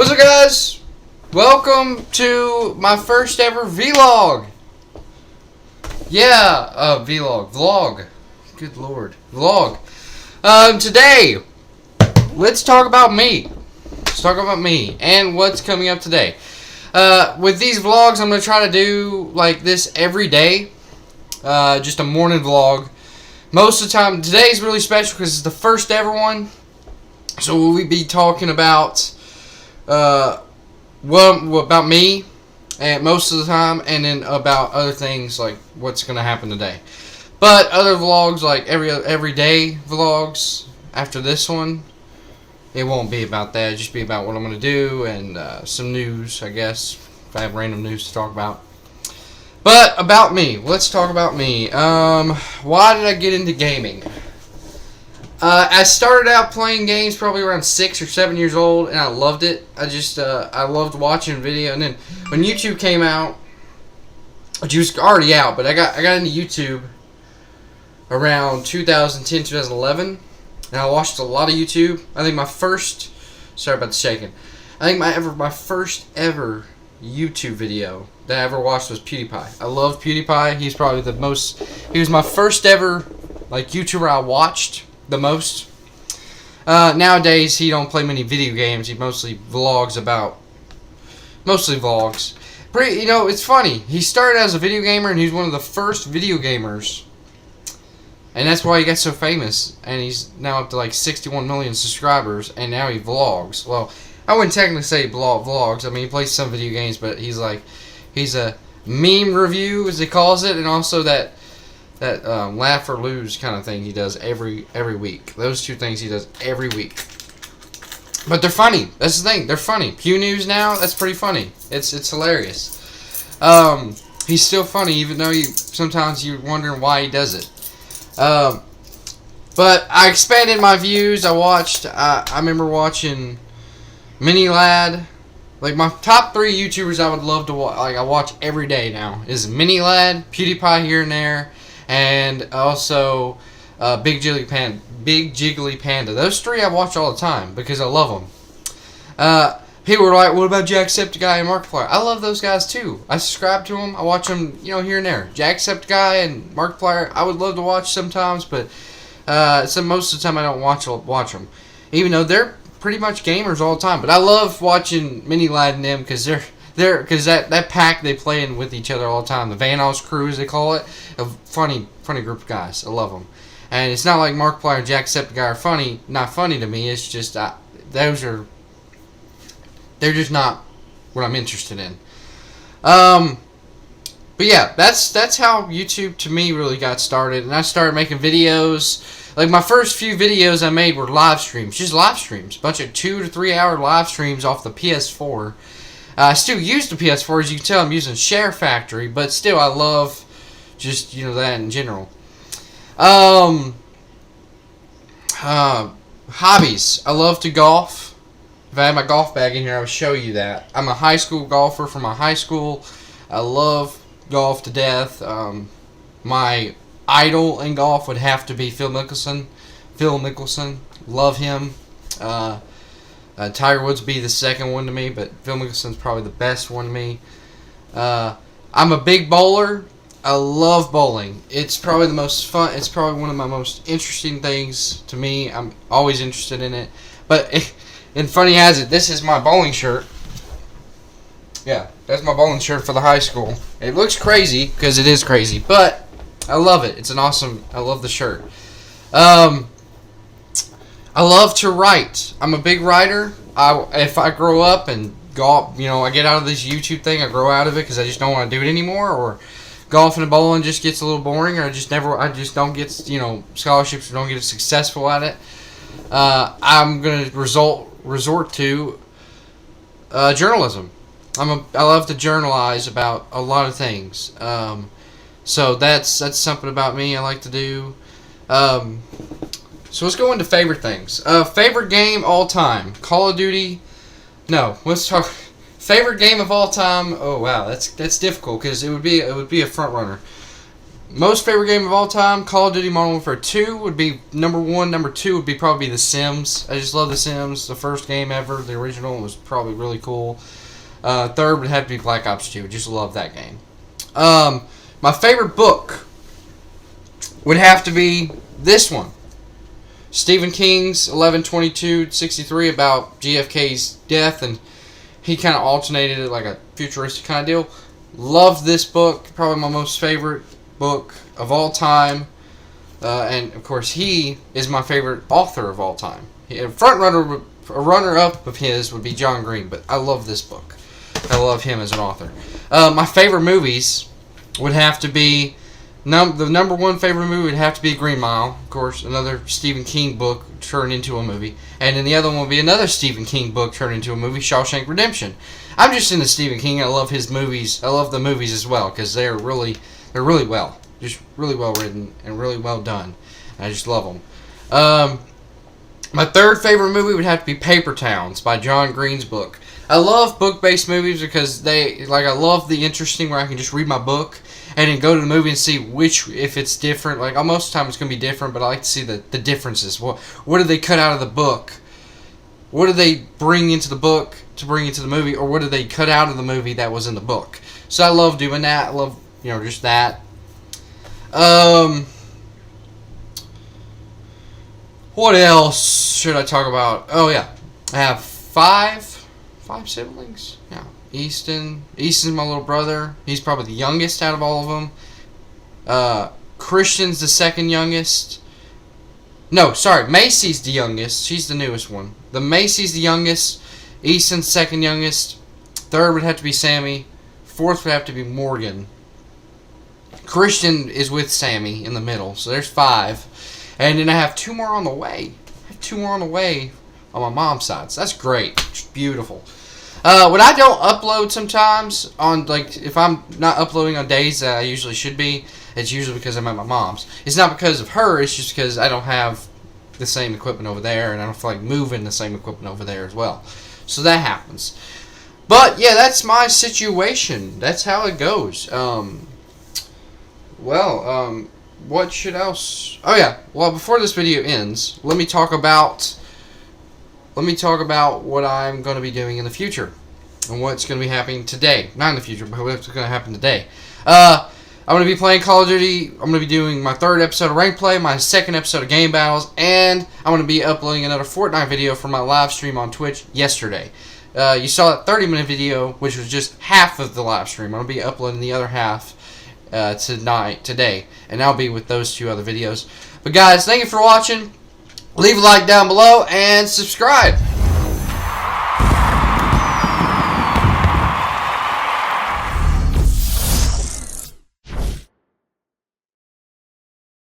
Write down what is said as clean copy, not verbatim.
What's up, guys? Welcome to my first ever vlog. Vlog. Good lord, vlog. Today, let's talk about me. Let's talk about me and what's coming up today. With these vlogs, I'm gonna try to do like this every day. Just a morning vlog. Most of the time, today's really special because it's the first ever one. So we'll be talking about about me, and most of the time, and then about other things like what's gonna happen today. But other vlogs, like every day vlogs after this one, it won't be about that. It'll just be about what I'm gonna do and some news, I guess, if I have random news to talk about. But about me, let's talk about me. Why did I get into gaming? I started out playing games probably around 6 or 7 years old, and I loved it. I loved watching video. And then when YouTube came out, which was already out, but I got into YouTube around 2010, 2011, and I watched a lot of YouTube. I think my first, sorry about the shaking. I think my first ever YouTube video that I ever watched was PewDiePie. I love PewDiePie. He was my first ever like YouTuber I watched the most. Nowadays he don't play many video games. He mostly vlogs. It's funny. He started as a video gamer, and he's one of the first video gamers, and that's why he got so famous. And he's now up to like 61 million subscribers, and now he vlogs. Well, I wouldn't technically say vlogs. I mean, he plays some video games, but he's a meme review, as he calls it, and also that laugh or lose kind of thing he does every week. Those two things he does every week. But they're funny. That's the thing. They're funny. Pew News now, that's pretty funny. It's hilarious. He's still funny, even though sometimes you're wondering why he does it. But I expanded my views. I remember watching Mini Lad. Like, my top 3 YouTubers I would love to watch, like I watch every day now, is Mini Lad, PewDiePie here and there, and also Big Jiggly Panda. Those 3 I watch all the time because I love them. People were like, what about Jacksepticeye and Markiplier? I love those guys too. I subscribe to them. I watch them, here and there. Jacksepticeye and Markiplier, I would love to watch sometimes, but most of the time I don't watch them. Even though they're pretty much gamers all the time. But I love watching Mini Lad and them because because that pack they play in with each other all the time. The Vanos crew, as they call it, a funny group of guys. I love them. And it's not like Markiplier and Jacksepticeye are not funny to me. It's just they're just not what I'm interested in. But yeah, that's how YouTube to me really got started, and I started making videos. Like, my first few videos I made were live streams, just live streams, a bunch of 2 to 3 hour live streams off the PS4. I still use the PS4, as you can tell. I'm using SHAREfactory, but still, I love just that in general. Hobbies. I love to golf. If I had my golf bag in here, I would show you that. I'm a high school golfer from my high school. I love golf to death. My idol in golf would have to be Phil Mickelson. Love him. Tiger Woods would be the second one to me, but Phil Mickelson's probably the best one to me. I'm a big bowler. I love bowling. It's probably the most fun. It's probably one of my most interesting things to me. I'm always interested in it. But and funny as it, this is my bowling shirt. Yeah, that's my bowling shirt for the high school. It looks crazy because it is crazy, but I love it. I love the shirt. I love to write. I'm a big writer. If I grow up and golf, I get out of this YouTube thing, I grow out of it because I just don't want to do it anymore, or golfing and bowling just gets a little boring, or I just don't get, scholarships, or don't get successful at it. I'm going to resort to journalism. I love to journalize about a lot of things. So that's something about me I like to do. So let's go into favorite things. Favorite game all time. Call of Duty. No, let's talk. Favorite game of all time. Oh wow, that's difficult because it would be a front runner. Most favorite game of all time, Call of Duty Modern Warfare 2 would be number 1. Number 2 would be probably The Sims. I just love The Sims. The first game ever, the original, was probably really cool. Third would have to be Black Ops 2. Just love that game. My favorite book would have to be this one. Stephen King's 11/22/63 about JFK's death, and he kind of alternated it like a futuristic kind of deal. Loved this book. Probably my most favorite book of all time. And, of course, he is my favorite author of all time. A runner-up of his would be John Green, but I love this book. I love him as an author. My favorite movies would have to be... the number 1 favorite movie would have to be Green Mile. Of course, another Stephen King book turned into a movie. And then the other one would be another Stephen King book turned into a movie, Shawshank Redemption. I'm just into Stephen King. I love his movies. I love the movies as well because they're really well. Just really well written and really well done. I just love them. My third favorite movie would have to be Paper Towns by John Green's book. I love book-based movies because I love the interesting where I can just read my book and then go to the movie and see if it's different. Like, most of the time it's going to be different, but I like to see the differences. What did they cut out of the book? What did they bring into the book to bring into the movie? Or what did they cut out of the movie that was in the book? So I love doing that. I love, just that. What else should I talk about? Oh, yeah. I have five siblings. Yeah. Easton's my little brother. He's probably the youngest out of all of them. Christian's the second youngest. No, sorry. Macy's the youngest. She's the newest one. Macy's the youngest. Easton's second youngest. Third would have to be Sammy. Fourth would have to be Morgan. Christian is with Sammy in the middle. So there's 5. And then I have 2 more on the way. On my mom's side. So that's great. It's beautiful. When I don't upload sometimes, if I'm not uploading on days that I usually should be, it's usually because I'm at my mom's. It's not because of her, it's just because I don't have the same equipment over there, and I don't feel like moving the same equipment over there as well. So that happens. But, yeah, that's my situation. That's how it goes. What should else... Oh, yeah. Well, before this video ends, let me talk about what I'm going to be doing in the future and what's going to be happening today. Not in the future, but what's going to happen today. I'm going to be playing Call of Duty. I'm going to be doing my 3rd episode of Rank Play, my 2nd episode of Game Battles, and I'm going to be uploading another Fortnite video for my live stream on Twitch yesterday. You saw that 30-minute video, which was just half of the live stream. I'm going to be uploading the other half today, and I'll be with those 2 other videos. But guys, thank you for watching. Leave a like down below and subscribe.